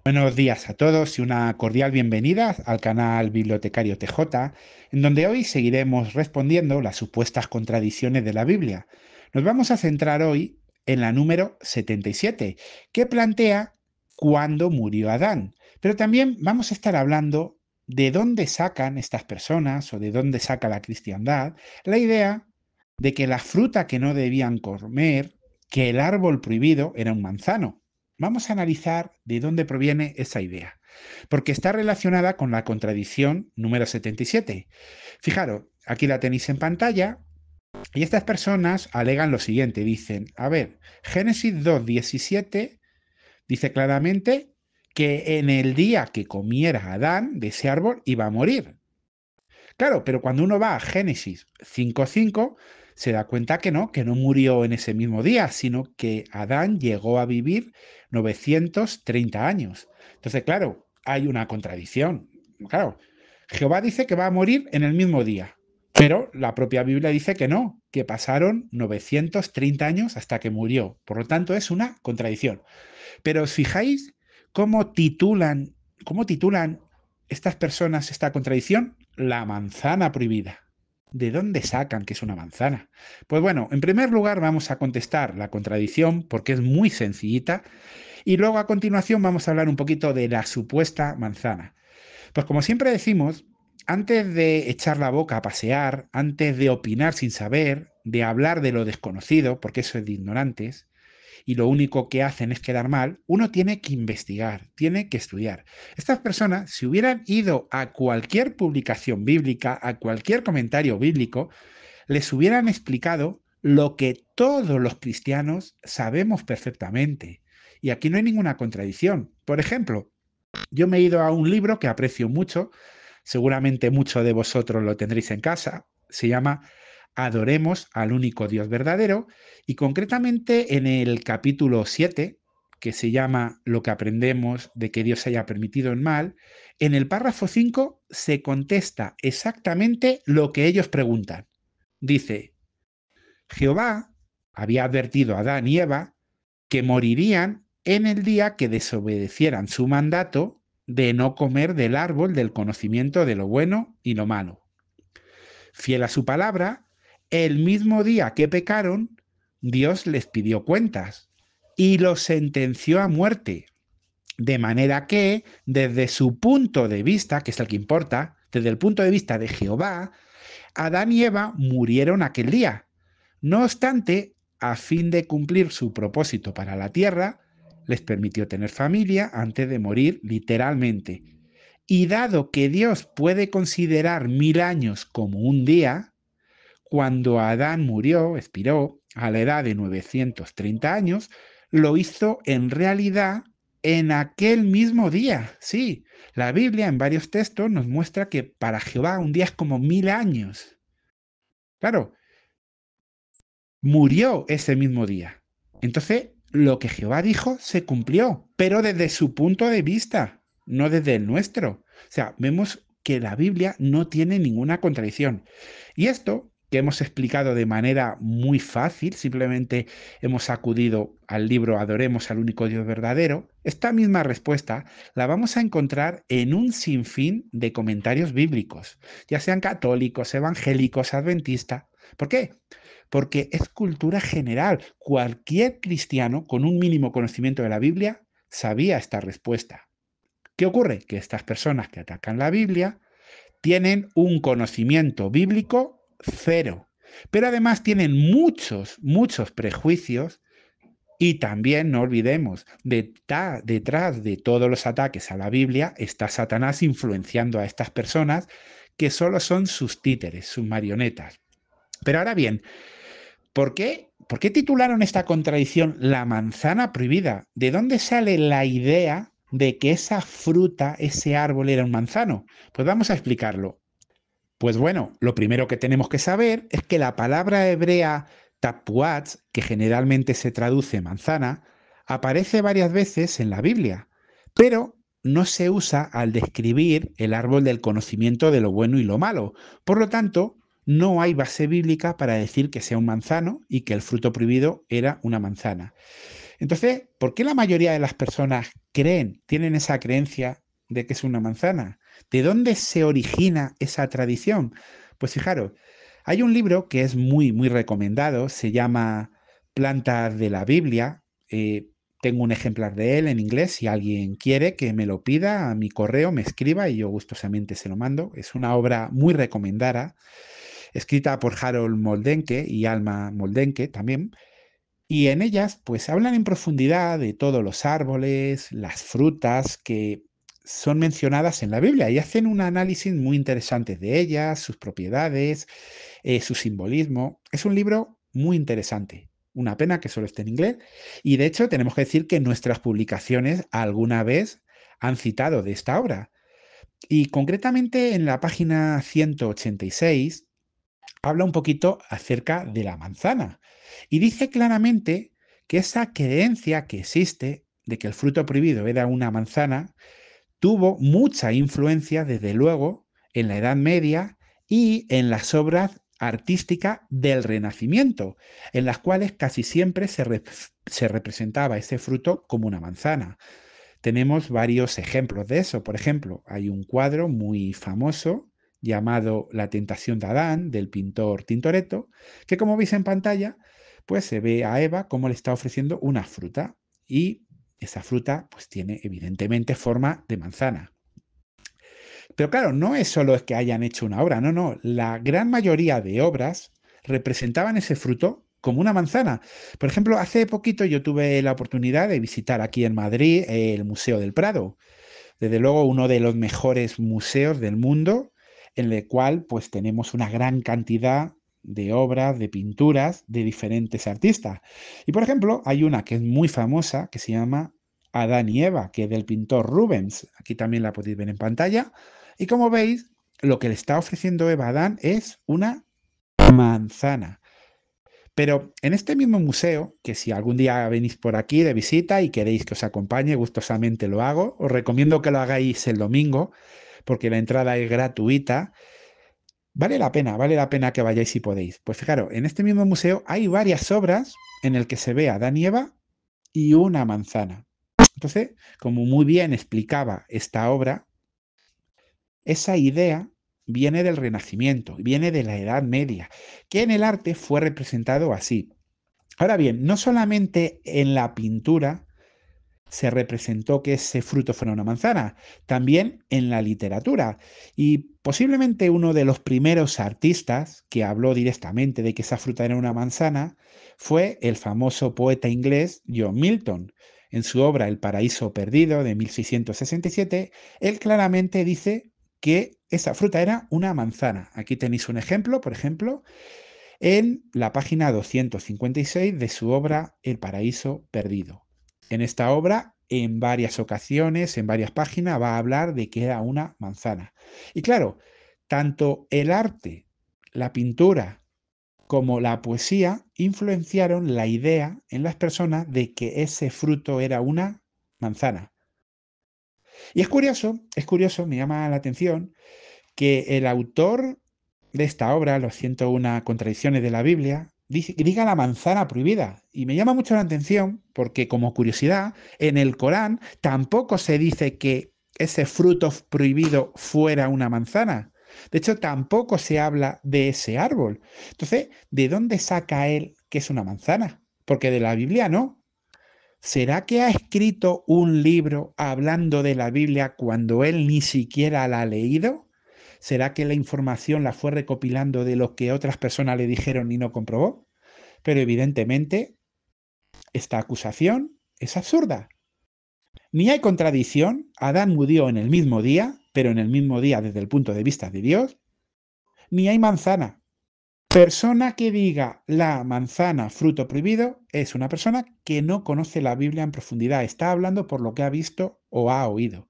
Buenos días a todos y una cordial bienvenida al canal Bibliotecario TJ, en donde hoy seguiremos respondiendo las supuestas contradicciones de la Biblia. Nos vamos a centrar hoy en la número 77, que plantea cuándo murió Adán. Pero también vamos a estar hablando de dónde sacan estas personas o de dónde saca la cristiandad la idea de que la fruta que no debían comer, que el árbol prohibido era un manzano. Vamos a analizar de dónde proviene esa idea, porque está relacionada con la contradicción número 77. Fijaros, aquí la tenéis en pantalla y estas personas alegan lo siguiente, dicen, a ver, Génesis 2:17 dice claramente que en el día que comiera Adán de ese árbol iba a morir. Claro, pero cuando uno va a Génesis 5:5, se da cuenta que no murió en ese mismo día, sino que Adán llegó a vivir 930 años. Entonces, claro, hay una contradicción. Claro, Jehová dice que va a morir en el mismo día, pero la propia Biblia dice que no, que pasaron 930 años hasta que murió. Por lo tanto, es una contradicción. Pero os fijáis cómo titulan estas personas esta contradicción, la manzana prohibida. ¿De dónde sacan que es una manzana? Pues bueno, en primer lugar vamos a contestar la contradicción porque es muy sencillita y luego a continuación vamos a hablar un poquito de la supuesta manzana. Pues como siempre decimos, antes de echar la boca a pasear, antes de opinar sin saber, de hablar de lo desconocido, porque eso es de ignorantes, y lo único que hacen es quedar mal, uno tiene que investigar, tiene que estudiar. Estas personas, si hubieran ido a cualquier publicación bíblica, a cualquier comentario bíblico, les hubieran explicado lo que todos los cristianos sabemos perfectamente. Y aquí no hay ninguna contradicción. Por ejemplo, yo me he ido a un libro que aprecio mucho, seguramente muchos de vosotros lo tendréis en casa, se llama Adoremos al único Dios verdadero y concretamente en el capítulo 7, que se llama Lo que aprendemos de que Dios haya permitido el mal, en el párrafo 5 se contesta exactamente lo que ellos preguntan. Dice, Jehová había advertido a Adán y Eva que morirían en el día que desobedecieran su mandato de no comer del árbol del conocimiento de lo bueno y lo malo. Fiel a su palabra, el mismo día que pecaron, Dios les pidió cuentas y los sentenció a muerte. De manera que, desde su punto de vista, que es el que importa, desde el punto de vista de Jehová, Adán y Eva murieron aquel día. No obstante, a fin de cumplir su propósito para la tierra, les permitió tener familia antes de morir literalmente. Y dado que Dios puede considerar 1000 años como un día, cuando Adán murió, expiró, a la edad de 930 años, lo hizo en realidad en aquel mismo día. Sí, la Biblia en varios textos nos muestra que para Jehová un día es como 1000 años. Claro, murió ese mismo día. Entonces, lo que Jehová dijo se cumplió, pero desde su punto de vista, no desde el nuestro. O sea, vemos que la Biblia no tiene ninguna contradicción. Y esto, que hemos explicado de manera muy fácil, simplemente hemos acudido al libro Adoremos al único Dios verdadero, esta misma respuesta la vamos a encontrar en un sinfín de comentarios bíblicos, ya sean católicos, evangélicos, adventistas. ¿Por qué? Porque es cultura general. Cualquier cristiano con un mínimo conocimiento de la Biblia sabía esta respuesta. ¿Qué ocurre? Que estas personas que atacan la Biblia tienen un conocimiento bíblico cero, pero además tienen muchos prejuicios y también no olvidemos, detrás de todos los ataques a la Biblia está Satanás influenciando a estas personas que solo son sus títeres, sus marionetas. Pero ahora bien, ¿por qué titularon esta contradicción La manzana prohibida? ¿De dónde sale la idea de que esa fruta, ese árbol era un manzano? Pues vamos a explicarlo. Pues bueno, lo primero que tenemos que saber es que la palabra hebrea tapuatz, que generalmente se traduce manzana, aparece varias veces en la Biblia, pero no se usa al describir el árbol del conocimiento de lo bueno y lo malo. Por lo tanto, no hay base bíblica para decir que sea un manzano y que el fruto prohibido era una manzana. Entonces, ¿por qué la mayoría de las personas tienen esa creencia de que es una manzana? ¿De dónde se origina esa tradición? Pues fijaros, hay un libro que es muy recomendado, se llama Plantas de la Biblia. Tengo un ejemplar de él en inglés, si alguien quiere que me lo pida a mi correo, me escriba y yo gustosamente se lo mando. Es una obra muy recomendada, escrita por Harold Moldenke y Alma Moldenke también. Y en ellas, pues hablan en profundidad de todos los árboles, las frutas que son mencionadas en la Biblia y hacen un análisis muy interesante de ellas, sus propiedades, su simbolismo. Es un libro muy interesante. Una pena que solo esté en inglés. Y de hecho, tenemos que decir que nuestras publicaciones alguna vez han citado de esta obra. Y concretamente en la página 186 habla un poquito acerca de la manzana y dice claramente que esa creencia que existe de que el fruto prohibido era una manzana tuvo mucha influencia, desde luego, en la Edad Media y en las obras artísticas del Renacimiento, en las cuales casi siempre se representaba ese fruto como una manzana. Tenemos varios ejemplos de eso. Por ejemplo, hay un cuadro muy famoso llamado La tentación de Adán, del pintor Tintoretto, que como veis en pantalla, pues se ve a Eva como le está ofreciendo una fruta y esa fruta pues tiene evidentemente forma de manzana. Pero claro, no es solo es que hayan hecho una obra, no. La gran mayoría de obras representaban ese fruto como una manzana. Por ejemplo, hace poquito yo tuve la oportunidad de visitar aquí en Madrid el Museo del Prado. Desde luego, uno de los mejores museos del mundo, en el cual pues tenemos una gran cantidad de obras, de pinturas de diferentes artistas. Y por ejemplo, hay una que es muy famosa que se llama Adán y Eva, que es del pintor Rubens. Aquí también la podéis ver en pantalla. Y como veis, lo que le está ofreciendo Eva a Adán es una manzana. Pero en este mismo museo, que si algún día venís por aquí de visita y queréis que os acompañe, gustosamente lo hago. Os recomiendo que lo hagáis el domingo, porque la entrada es gratuita. Vale la pena que vayáis si podéis. Pues fijaros, en este mismo museo hay varias obras en el que se ve a Adán y Eva y una manzana. Entonces, como muy bien explicaba esta obra, esa idea viene del Renacimiento, viene de la Edad Media, que en el arte fue representado así. Ahora bien, no solamente en la pintura se representó que ese fruto fuera una manzana, también en la literatura. Y posiblemente uno de los primeros artistas que habló directamente de que esa fruta era una manzana fue el famoso poeta inglés John Milton. En su obra El paraíso perdido de 1667, él claramente dice que esa fruta era una manzana. Aquí tenéis un ejemplo, por ejemplo, en la página 256 de su obra El paraíso perdido. En esta obra, en varias ocasiones, en varias páginas, va a hablar de que era una manzana. Y claro, tanto el arte, la pintura, como la poesía influenciaron la idea en las personas de que ese fruto era una manzana. Y es curioso, me llama la atención que el autor de esta obra, Los 101 contradicciones de la Biblia, diga la manzana prohibida. Y me llama mucho la atención porque, como curiosidad, en el Corán tampoco se dice que ese fruto prohibido fuera una manzana. De hecho, tampoco se habla de ese árbol. Entonces, ¿de dónde saca él que es una manzana? Porque de la Biblia no. ¿Será que ha escrito un libro hablando de la Biblia cuando él ni siquiera la ha leído? ¿Será que la información la fue recopilando de lo que otras personas le dijeron y no comprobó? Pero evidentemente esta acusación es absurda. Ni hay contradicción, Adán murió en el mismo día, pero en el mismo día desde el punto de vista de Dios, ni hay manzana. Persona que diga la manzana fruto prohibido es una persona que no conoce la Biblia en profundidad, está hablando por lo que ha visto o ha oído.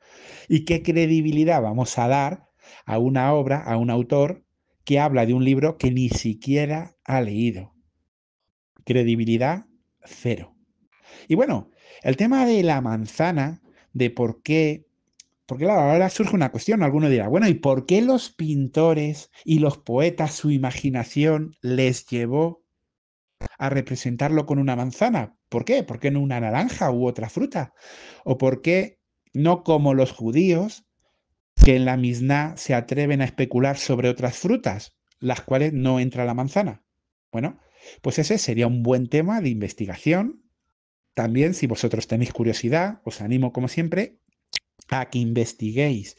¿Y qué credibilidad vamos a dar a una obra, a un autor que habla de un libro que ni siquiera ha leído? Credibilidad cero. Y bueno, el tema de la manzana, de por qué, porque claro, ahora surge una cuestión, alguno dirá, bueno, ¿y por qué los pintores y los poetas su imaginación les llevó a representarlo con una manzana? ¿Por qué? ¿Por qué no una naranja u otra fruta? ¿O por qué no como los judíos que en la Misná se atreven a especular sobre otras frutas, las cuales no entra la manzana? Bueno, pues ese sería un buen tema de investigación. También, si vosotros tenéis curiosidad, os animo, como siempre, a que investiguéis,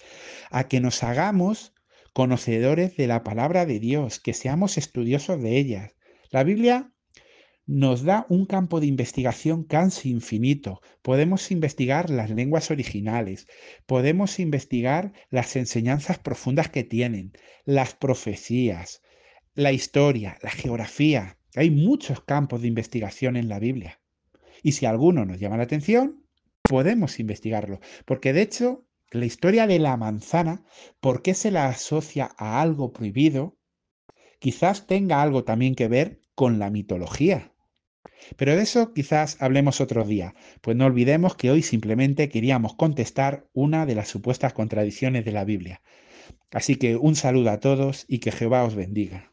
a que nos hagamos conocedores de la palabra de Dios, que seamos estudiosos de ella. La Biblia nos da un campo de investigación casi infinito. Podemos investigar las lenguas originales, podemos investigar las enseñanzas profundas que tienen, las profecías, la historia, la geografía. Hay muchos campos de investigación en la Biblia. Y si alguno nos llama la atención, podemos investigarlo. Porque de hecho, la historia de la manzana, ¿por qué se la asocia a algo prohibido? Quizás tenga algo también que ver con la mitología. Pero de eso quizás hablemos otro día, pues no olvidemos que hoy simplemente queríamos contestar una de las supuestas contradicciones de la Biblia. Así que un saludo a todos y que Jehová os bendiga.